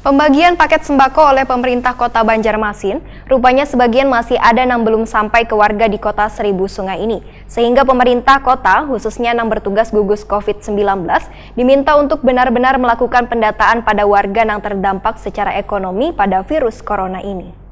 Pembagian paket sembako oleh pemerintah Kota Banjarmasin, rupanya sebagian masih ada yang belum sampai ke warga di Kota Seribu Sungai ini. Sehingga pemerintah kota, khususnya yang bertugas gugus COVID-19, diminta untuk benar-benar melakukan pendataan pada warga yang terdampak secara ekonomi pada virus corona ini.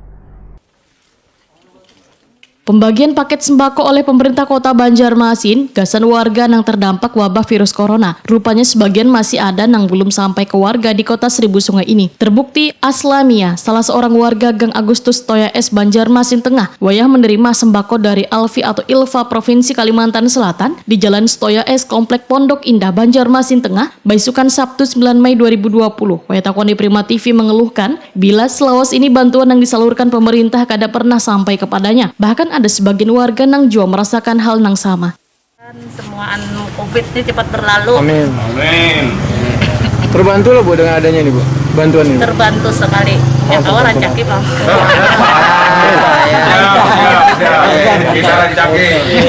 Pembagian paket sembako oleh pemerintah Kota Banjarmasin, gasan warga yang terdampak wabah virus corona. Rupanya sebagian masih ada yang belum sampai ke warga di Kota Seribu Sungai ini. Terbukti Aslamia, salah seorang warga Gang Agustus Toya S Banjarmasin Tengah, wayah menerima sembako dari Alfi atau Ilva Provinsi Kalimantan Selatan di Jalan Stoya S Komplek Pondok Indah Banjarmasin Tengah, baisukan Sabtu 9 Mei 2020. Wayah takoni Prima TV mengeluhkan bila selawas ini bantuan yang disalurkan pemerintah kada pernah sampai kepadanya. Bahkan ada sebagian warga nang juga merasakan hal nang sama. Semua COVID ini cepat berlalu. Amin. Amin. Terbantu loh Bu dengan adanya nih Bu, bantuan ini. Terbantu sekali. Ya kau rancaki Bang.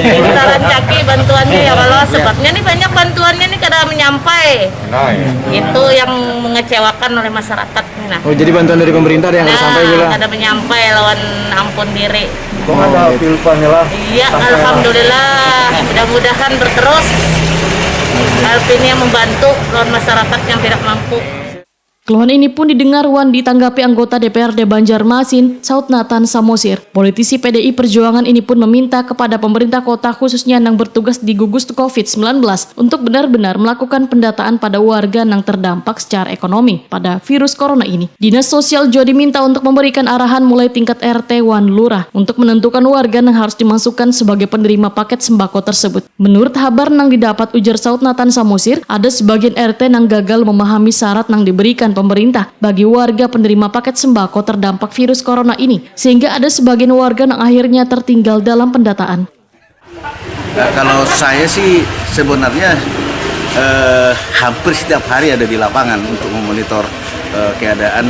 Kita rancaki bantuannya ya kalau sebabnya nih banyak bantuannya nih kada menyampai. Itu yang mengecewakan oleh masyarakat. Nah. Oh jadi bantuan dari pemerintah ada yang nggak sampai pula? Kada menyampai lawan ampun diri. Kok ada pilpannya lah? Iya, alhamdulillah. Mudah-mudahan berterus. Alfi ini yang membantu lawan masyarakat yang tidak mampu. Keluhan ini pun didengar Wan ditanggapi anggota DPRD Banjarmasin, Saud Nathan Samosir. Politisi PDI Perjuangan ini pun meminta kepada pemerintah kota khususnya yang bertugas di gugus COVID-19 untuk benar-benar melakukan pendataan pada warga yang terdampak secara ekonomi pada virus corona ini. Dinas Sosial juga diminta untuk memberikan arahan mulai tingkat RT Wan Lurah untuk menentukan warga yang harus dimasukkan sebagai penerima paket sembako tersebut. Menurut kabar yang didapat ujar Saud Nathan Samosir, ada sebagian RT yang gagal memahami syarat yang diberikan pemerintah bagi warga penerima paket sembako terdampak virus corona ini, sehingga ada sebagian warga yang akhirnya tertinggal dalam pendataan. Nah, kalau saya sih sebenarnya hampir setiap hari ada di lapangan untuk memonitor keadaan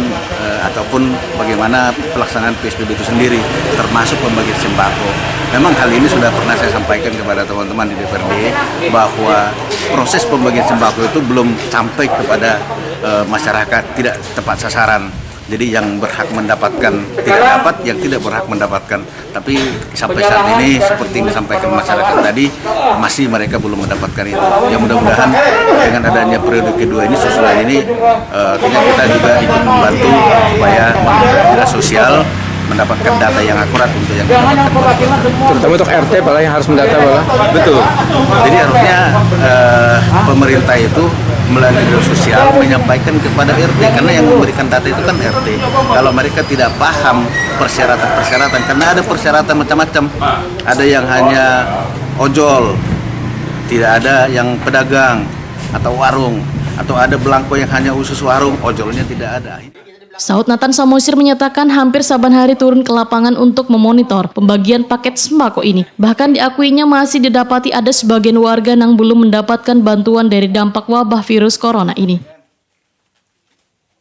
ataupun bagaimana pelaksanaan PSBB itu sendiri, termasuk pembagian sembako. Memang hal ini sudah pernah saya sampaikan kepada teman-teman di DPRD bahwa proses pembagian sembako itu belum sampai kepada masyarakat, tidak tepat sasaran. Jadi yang berhak mendapatkan tidak dapat, yang tidak berhak mendapatkan. Tapi sampai saat ini seperti yang disampaikan masyarakat tadi, masih mereka belum mendapatkan itu. Yang mudah-mudahan dengan adanya periode kedua ini, susulan ini, kita juga ikut membantu supaya dinas sosial mendapatkan data yang akurat untuk yang mendapatkan bantuan. Terutama untuk RT Pak yang harus mendata Pak. Betul. Jadi harusnya pemerintah itu melalui dinas sosial menyampaikan kepada RT, karena yang memberikan data itu kan RT. Kalau mereka tidak paham persyaratan-persyaratan, karena ada persyaratan macam-macam. Ada yang hanya ojol, tidak ada yang pedagang atau warung, atau ada belangko yang hanya khusus warung, ojolnya tidak ada. Saud Nathan Samosir menyatakan hampir saban hari turun ke lapangan untuk memonitor pembagian paket sembako ini. Bahkan diakuinya masih didapati ada sebagian warga yang belum mendapatkan bantuan dari dampak wabah virus corona ini.